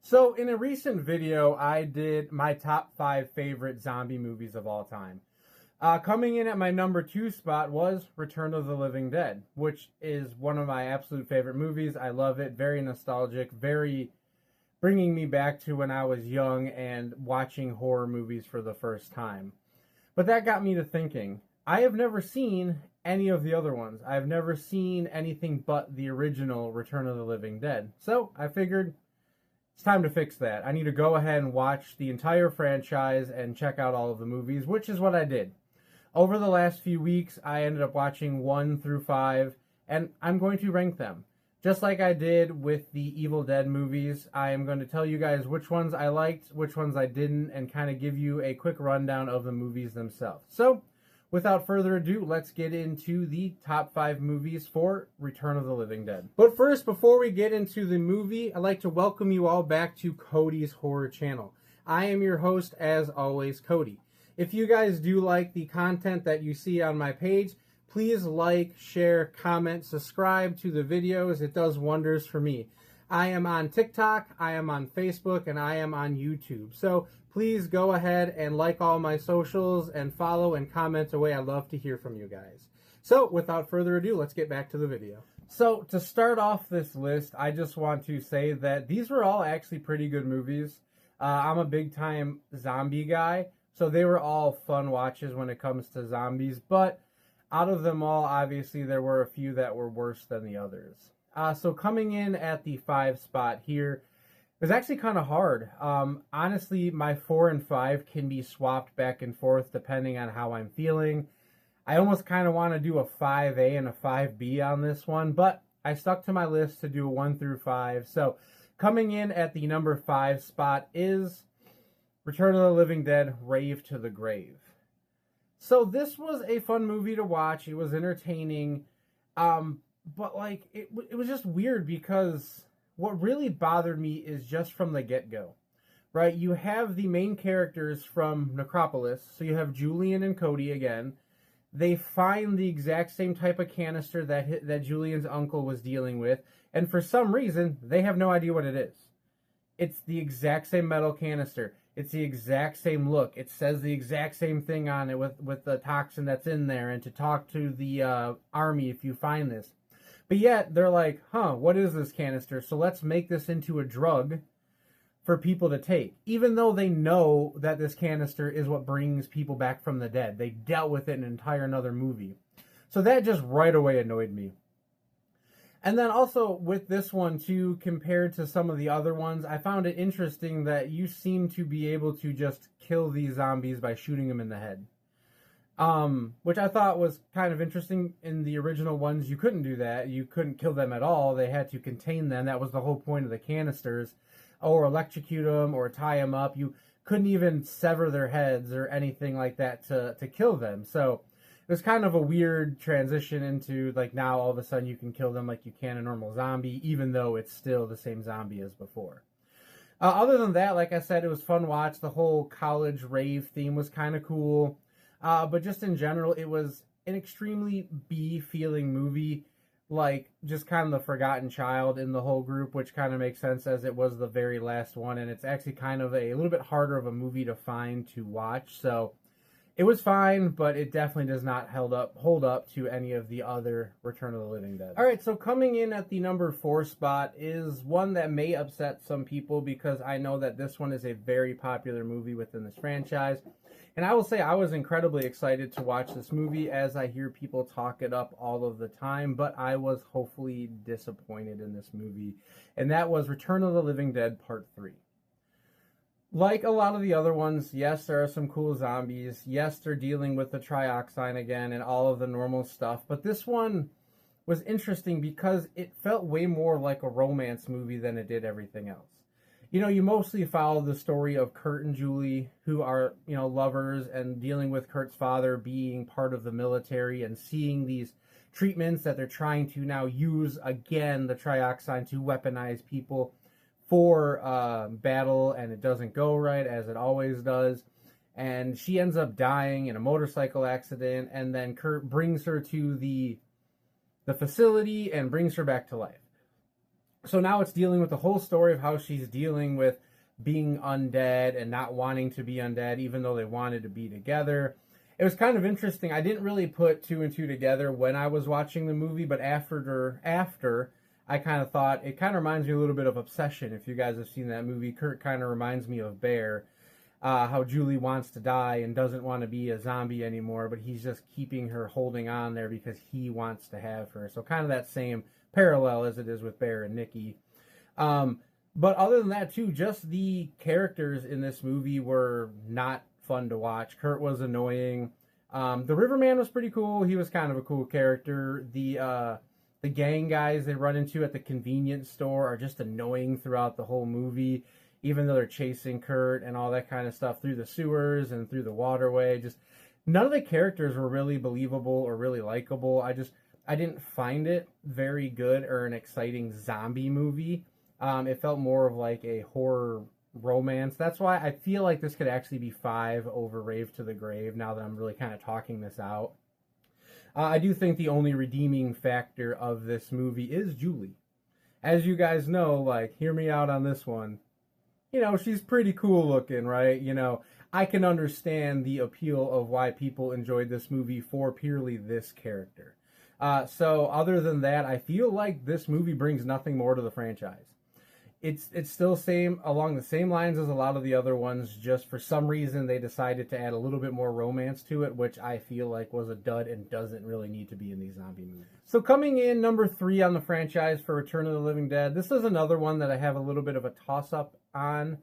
So in a recent video, I did my top 5 favorite zombie movies of all time. Coming in at my number 2 spot was Return of the Living Dead, which is one of my absolute favorite movies. I love it. Very nostalgic, very bringing me back to when I was young and watching horror movies for the first time. But that got me to thinking, I have never seen any of the other ones. I've never seen anything but the original Return of the Living Dead. So I figured it's time to fix that. I need to go ahead and watch the entire franchise and check out all of the movies, which is what I did. Over the last few weeks, I ended up watching 1 through 5, and I'm going to rank them. Just like I did with the Evil Dead movies, I am going to tell you guys which ones I liked, which ones I didn't, and kind of give you a quick rundown of the movies themselves. So, without further ado, let's get into the top 5 movies for Return of the Living Dead. But first, before we get into the movie, I'd like to welcome you all back to Cody's Horror Channel. I am your host, as always, Cody. If you guys do like the content that you see on my page, please like, share, comment, subscribe to the videos. It does wonders for me. I am on TikTok, I am on Facebook, and I am on YouTube. So please go ahead and like all my socials and follow and comment away. I love to hear from you guys. So without further ado, let's get back to the video. So to start off this list, I just want to say that these were all actually pretty good movies. I'm a big time zombie guy, so they were all fun watches when it comes to zombies. But out of them all, obviously, there were a few that were worse than the others. So coming in at the 5 spot here, it was actually kind of hard. Honestly, my 4 and 5 can be swapped back and forth depending on how I'm feeling. I almost kind of want to do a 5A and a 5B on this one, but I stuck to my list to do a 1 through 5. So coming in at the number 5 spot is Return of the Living Dead, Rave to the Grave. So this was a fun movie to watch. It was entertaining, but like it was just weird because what really bothered me is just from the get-go, right? You have the main characters from Necropolis, so you have Julian and Cody again. They find the exact same type of canister that Julian's uncle was dealing with, and for some reason, they have no idea what it is. It's the exact same metal canister. It's the exact same look. It says the exact same thing on it with the toxin that's in there, and to talk to the army if you find this. But yet, they're like, what is this canister? So let's make this into a drug for people to take. Even though they know that this canister is what brings people back from the dead. They dealt with it in an entire another movie. So that just right away annoyed me. And then also with this one too, compared to some of the other ones, I found it interesting that you seem to be able to just kill these zombies by shooting them in the head. Which I thought was kind of interesting. In the original ones, you couldn't do that. You couldn't kill them at all. They had to contain them. That was the whole point of the canisters. Or electrocute them or tie them up. You couldn't even sever their heads or anything like that to kill them. So it was kind of a weird transition into, like, now all of a sudden you can kill them like you can a normal zombie, even though it's still the same zombie as before. Other than that, like I said, it was fun watch. The whole college rave theme was kind of cool. But just in general, it was an extremely B-feeling movie, like just kind of the forgotten child in the whole group, which kind of makes sense as it was the very last one, and it's actually kind of a little bit harder of a movie to find to watch, so it was fine, but it definitely does not hold up to any of the other Return of the Living Dead. All right, so coming in at the number 4 spot is one that may upset some people because I know that this one is a very popular movie within this franchise. And I will say I was incredibly excited to watch this movie as I hear people talk it up all of the time, but I was hopefully disappointed in this movie. And that was Return of the Living Dead Part 3. Like a lot of the other ones, yes, there are some cool zombies. Yes, they're dealing with the trioxane again and all of the normal stuff. But this one was interesting because it felt way more like a romance movie than it did everything else. You know, you mostly follow the story of Kurt and Julie, who are, lovers, and dealing with Kurt's father being part of the military and seeing these treatments that they're trying to now use again, the trioxane, to weaponize people for battle, and it doesn't go right, as it always does. And she ends up dying in a motorcycle accident, and then Kurt brings her to the facility and brings her back to life. So now it's dealing with the whole story of how she's dealing with being undead and not wanting to be undead, even though they wanted to be together. It was kind of interesting. I didn't really put two and two together when I was watching the movie, but after I kind of thought it kind of reminds me a little bit of Obsession. If you guys have seen that movie, Kurt kind of reminds me of Bear. How Julie wants to die and doesn't want to be a zombie anymore, but he's just keeping her holding on there because he wants to have her. So kind of that same parallel as it is with Bear and Nikki. But other than that, too, just the characters in this movie were not fun to watch. Kurt was annoying. The Riverman was pretty cool. He was kind of a cool character. The gang guys they run into at the convenience store are just annoying throughout the whole movie, even though they're chasing Kurt and all that kind of stuff through the sewers and through the waterway. Just none of the characters were really believable or really likable. I didn't find it very good or an exciting zombie movie. It felt more of like a horror romance. That's why I feel like this could actually be 5 over Rave to the Grave now that I'm really kind of talking this out. I do think the only redeeming factor of this movie is Julie. As you guys know, like, hear me out on this one. You know, she's pretty cool looking, right? You know, I can understand the appeal of why people enjoyed this movie for purely this character. So other than that, I feel like this movie brings nothing more to the franchise. It's still same along the same lines as a lot of the other ones. Just for some reason they decided to add a little bit more romance to it, which I feel like was a dud and doesn't really need to be in these zombie movies. So coming in number 3 on the franchise for Return of the Living Dead, this is another one that I have a little bit of a toss up on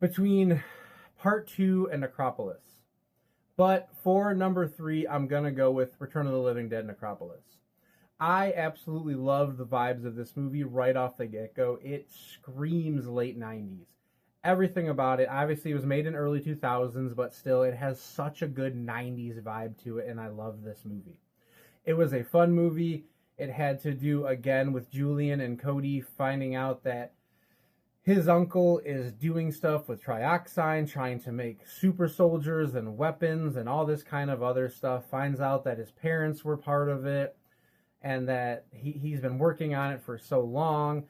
between Part 2 and Necropolis. But for number 3, I'm gonna go with Return of the Living Dead Necropolis. I absolutely love the vibes of this movie right off the get-go. It screams late 90s. Everything about it. Obviously, it was made in early 2000s, but still, it has such a good 90s vibe to it, and I love this movie. It was a fun movie. It had to do, again, with Julian and Cody finding out that his uncle is doing stuff with trioxine, trying to make super soldiers and weapons and all this kind of other stuff. Finds out that his parents were part of it, and that he's been working on it for so long.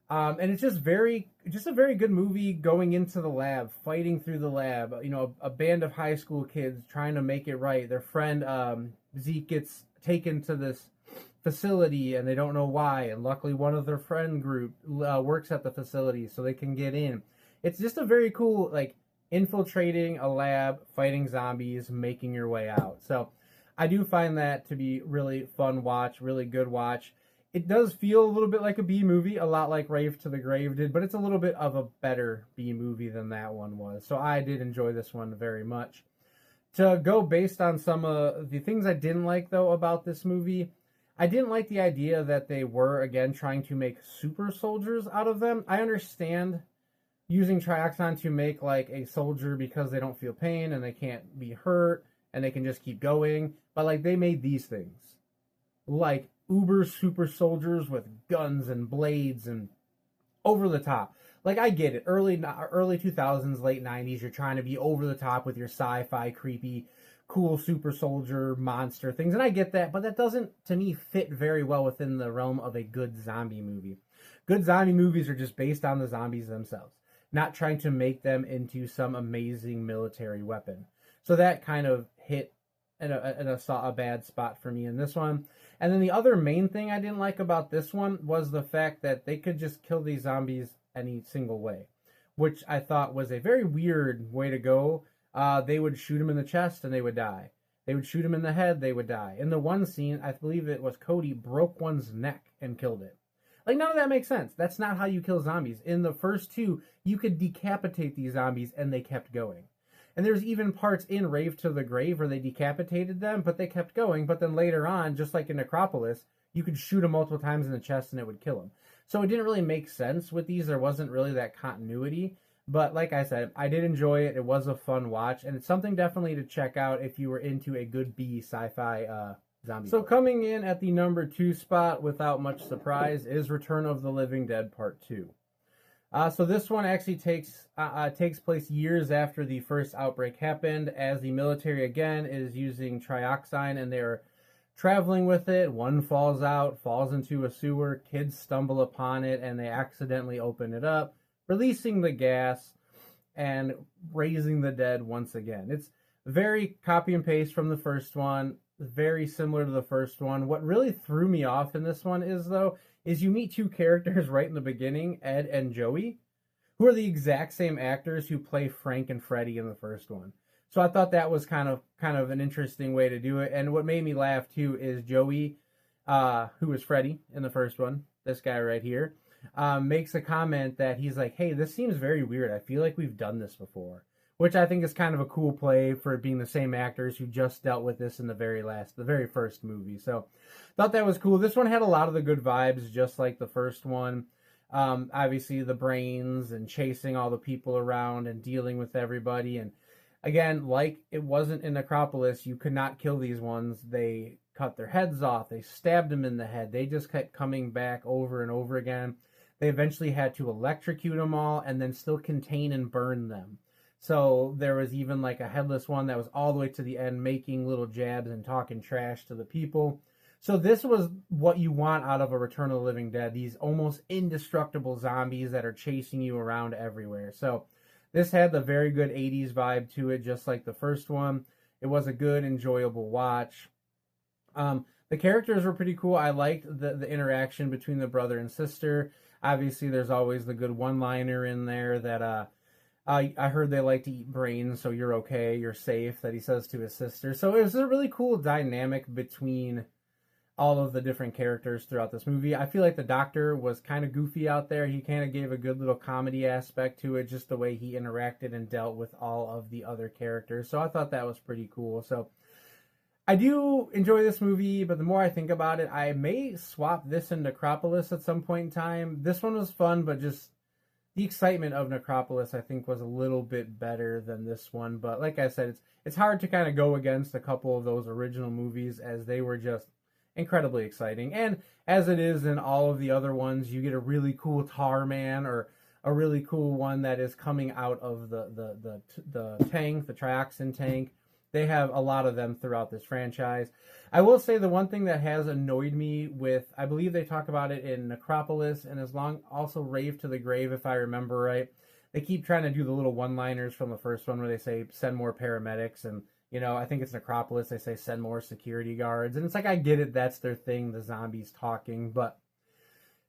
And it's just a very good movie going into the lab, fighting through the lab. You know, a band of high school kids trying to make it right. Their friend Zeke gets taken to this facility and they don't know why. And luckily one of their friend group works at the facility so they can get in. It's just a very cool, like, infiltrating a lab, fighting zombies, making your way out. So I do find that to be really fun watch, really good watch. It does feel a little bit like a B movie, a lot like Rave to the Grave did, but it's a little bit of a better B movie than that one was. So I did enjoy this one very much. To go based on some of the things I didn't like, though, about this movie, I didn't like the idea that they were, again, trying to make super soldiers out of them. I understand using trioxin to make, like, a soldier because they don't feel pain and they can't be hurt and they can just keep going. But, like, they made these things. Like, uber super soldiers with guns and blades and over the top. Like, I get it. Early 2000s, late 90s, you're trying to be over the top with your sci-fi, creepy, cool super soldier monster things. And I get that, but that doesn't, to me, fit very well within the realm of a good zombie movie. Good zombie movies are just based on the zombies themselves, not trying to make them into some amazing military weapon. So that kind of hit in a bad spot for me in this one. And then the other main thing I didn't like about this one was the fact that they could just kill these zombies any single way, which I thought was a very weird way to go. They would shoot him in the chest and they would die. They would shoot him in the head, they would die. In the one scene, I believe it was Cody, broke one's neck and killed it. Like, none of that makes sense. That's not how you kill zombies. In the first two, you could decapitate these zombies and they kept going. And there's even parts in Rave to the Grave where they decapitated them, but they kept going. But then later on, just like in Necropolis, you could shoot them multiple times in the chest and it would kill them. So it didn't really make sense with these. There wasn't really that continuity. But like I said, I did enjoy it. It was a fun watch. And it's something definitely to check out if you were into a good B sci-fi zombie. So coming in at the number 2 spot, without much surprise, is Return of the Living Dead Part 2. So this one actually takes place years after the first outbreak happened, as the military again is using trioxine and they're traveling with it. One falls out, falls into a sewer. Kids stumble upon it and they accidentally open it up, releasing the gas and raising the dead once again. It's very copy and paste from the first one, very similar to the first one. What really threw me off in this one is you meet two characters right in the beginning, Ed and Joey, who are the exact same actors who play Frank and Freddy in the first one. So I thought that was kind of an interesting way to do it. And what made me laugh too is Joey, who was Freddy in the first one, this guy right here, makes a comment that he's like, "Hey, this seems very weird. I feel like we've done this before," which I think is kind of a cool play for it being the same actors who just dealt with this in the very first movie. So thought that was cool. This one had a lot of the good vibes, just like the first one. Obviously the brains and chasing all the people around and dealing with everybody. And again, like it wasn't in Necropolis, you could not kill these ones. They cut their heads off. They stabbed them in the head. They just kept coming back over and over again. They eventually had to electrocute them all and then still contain and burn them. So there was even like a headless one that was all the way to the end, making little jabs and talking trash to the people. So this was what you want out of a Return of the Living Dead, these almost indestructible zombies that are chasing you around everywhere. So this had the very good 80s vibe to it, just like the first one. It was a good, enjoyable watch. The characters were pretty cool. I liked the interaction between the brother and sister. Obviously, there's always the good one-liner in there that I heard they like to eat brains, so you're okay, you're safe, that he says to his sister. So it was a really cool dynamic between all of the different characters throughout this movie. I feel like the doctor was kind of goofy out there. He kind of gave a good little comedy aspect to it, just the way he interacted and dealt with all of the other characters. So I thought that was pretty cool. So I do enjoy this movie, but the more I think about it, I may swap this and Necropolis at some point in time. This one was fun, but just the excitement of Necropolis, I think, was a little bit better than this one. But like I said, it's hard to kind of go against a couple of those original movies, as they were just incredibly exciting. And as it is in all of the other ones, you get a really cool tar man or a really cool one that is coming out of the tank, the trioxin tank. They have a lot of them throughout this franchise. I will say the one thing that has annoyed me with, I believe they talk about it in Necropolis and also Rave to the Grave, if I remember right. They keep trying to do the little one-liners from the first one where they say, send more paramedics, and I think it's Necropolis, they say send more security guards. And it's like, I get it, that's their thing, the zombies talking, but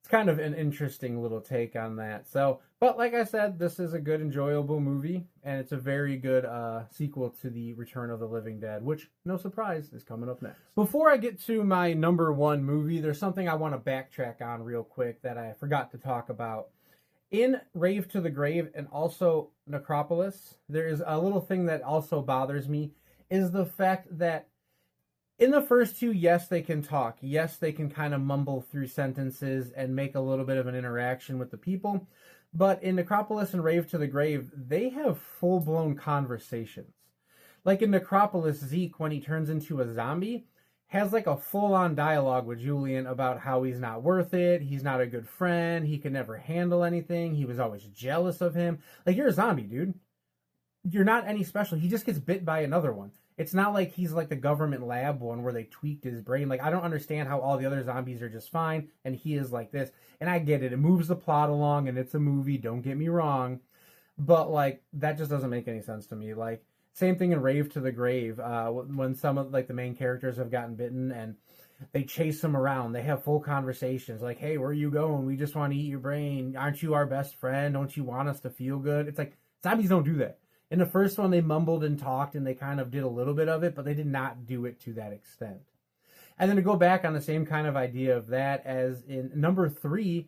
it's kind of an interesting little take on that. So, but like I said, this is a good, enjoyable movie, and it's a very good sequel to the Return of the Living Dead, which, no surprise, is coming up next. Before I get to my number one movie, there's something I want to backtrack on real quick that I forgot to talk about. In Rave to the Grave and also Necropolis, there is a little thing that also bothers me, is the fact that in the first two, yes, they can talk. Yes, they can kind of mumble through sentences and make a little bit of an interaction with the people. But in Necropolis and Rave to the Grave, they have full-blown conversations. Like in Necropolis, Zeke, when he turns into a zombie, has like a full-on dialogue with Julian about how he's not worth it, he's not a good friend, he can never handle anything, he was always jealous of him. Like, you're a zombie, dude. You're not any special. He just gets bit by another one. It's not like he's like the government lab one where they tweaked his brain. Like, I don't understand how all the other zombies are just fine and he is like this. And I get it. It moves the plot along and it's a movie. Don't get me wrong. But, like, that just doesn't make any sense to me. Like, same thing in Rave to the Grave. When some of, like, the main characters have gotten bitten and they chase them around. They have full conversations. Like, hey, where are you going? We just want to eat your brain. Aren't you our best friend? Don't you want us to feel good? It's like, zombies don't do that. In the first one, they mumbled and talked, and they kind of did a little bit of it, but they did not do it to that extent. And then to go back on the same kind of idea of that, as in number 3,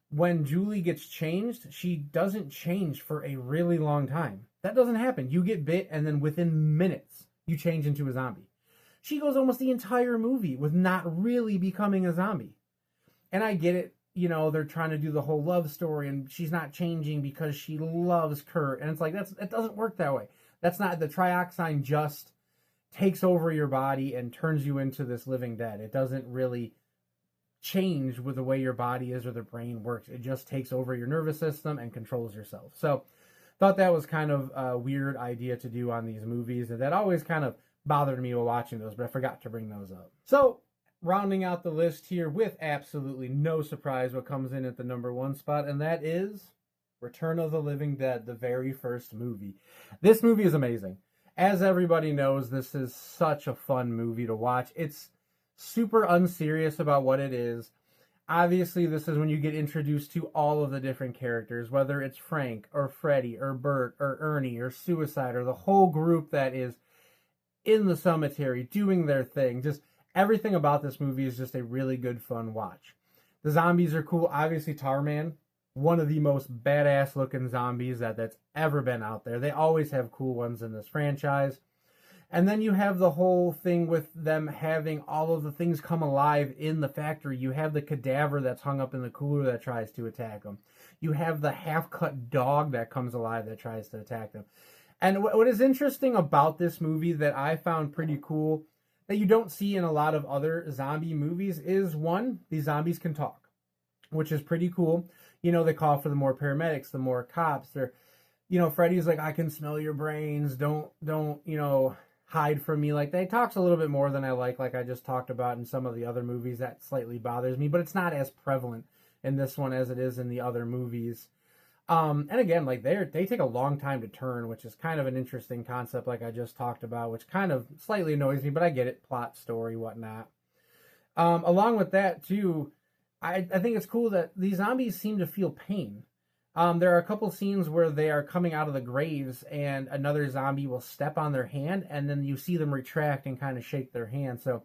when Julie gets changed, she doesn't change for a really long time. That doesn't happen. You get bit, and then within minutes, you change into a zombie. She goes almost the entire movie with not really becoming a zombie. And I get it. They're trying to do the whole love story and she's not changing because she loves Kurt. And it's like, it doesn't work that way. That's not, the trioxin just takes over your body and turns you into this living dead. It doesn't really change with the way your body is or the brain works. It just takes over your nervous system and controls yourself. So thought that was kind of a weird idea to do on these movies. And that always kind of bothered me while watching those, but I forgot to bring those up. So, rounding out the list here with absolutely no surprise what comes in at the number 1 spot, and that is Return of the Living Dead, the very first movie. This movie is amazing. As everybody knows, this is such a fun movie to watch. It's super unserious about what it is. Obviously, this is when you get introduced to all of the different characters, whether it's Frank or Freddy or Bert or Ernie or Suicide or the whole group that is in the cemetery doing their thing. Just everything about this movie is just a really good, fun watch. The zombies are cool. Obviously, Tarman, one of the most badass looking zombies that's ever been out there. They always have cool ones in this franchise. And then you have the whole thing with them having all of the things come alive in the factory. You have the cadaver that's hung up in the cooler that tries to attack them. You have the half-cut dog that comes alive that tries to attack them. And what is interesting about this movie that I found pretty cool, that you don't see in a lot of other zombie movies, is one, these zombies can talk, which is pretty cool. You know, they call for the more paramedics, the more cops. They're, you know, Freddy's like, I can smell your brains. Don't, you know, hide from me. Like, they talks a little bit more than I like I just talked about in some of the other movies. That slightly bothers me, but it's not as prevalent in this one as it is in the other movies. And again, like, they take a long time to turn, which is kind of an interesting concept, like I just talked about, which kind of slightly annoys me, but I get it, plot, story, whatnot. Along with that, too, I think it's cool that these zombies seem to feel pain. There are a couple scenes where they are coming out of the graves and another zombie will step on their hand, and then you see them retract and kind of shake their hand. So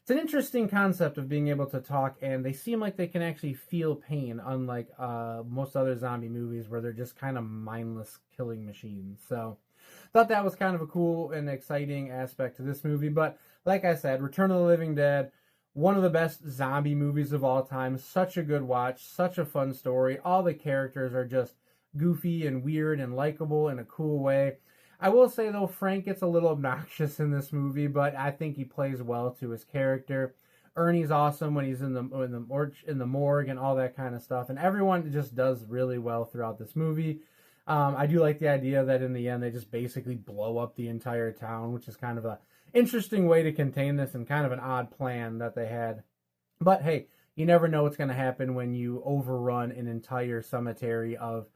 it's an interesting concept of being able to talk, and they seem like they can actually feel pain, unlike most other zombie movies where they're just kind of mindless killing machines. So thought that was kind of a cool and exciting aspect to this movie. But like I said, Return of the Living Dead, one of the best zombie movies of all time. Such a good watch, such a fun story. All the characters are just goofy and weird and likable in a cool way. I will say, though, Frank gets a little obnoxious in this movie, but I think he plays well to his character. Ernie's awesome when he's in the morgue and all that kind of stuff. And everyone just does really well throughout this movie. I do like the idea that in the end they just basically blow up the entire town, which is kind of a interesting way to contain this and kind of an odd plan that they had. But hey, you never know what's going to happen when you overrun an entire cemetery of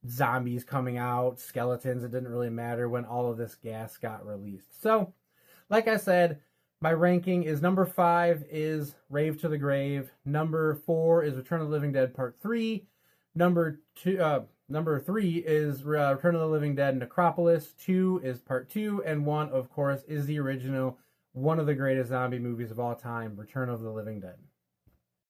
zombies coming out, skeletons. It didn't really matter when all of this gas got released. So, like I said, my ranking is number 5 is Rave to the Grave. Number 4 is Return of the Living Dead Part 3. Number 3 is Return of the Living Dead Necropolis. 2 is Part 2. And 1, of course, is the original, one of the greatest zombie movies of all time, Return of the Living Dead.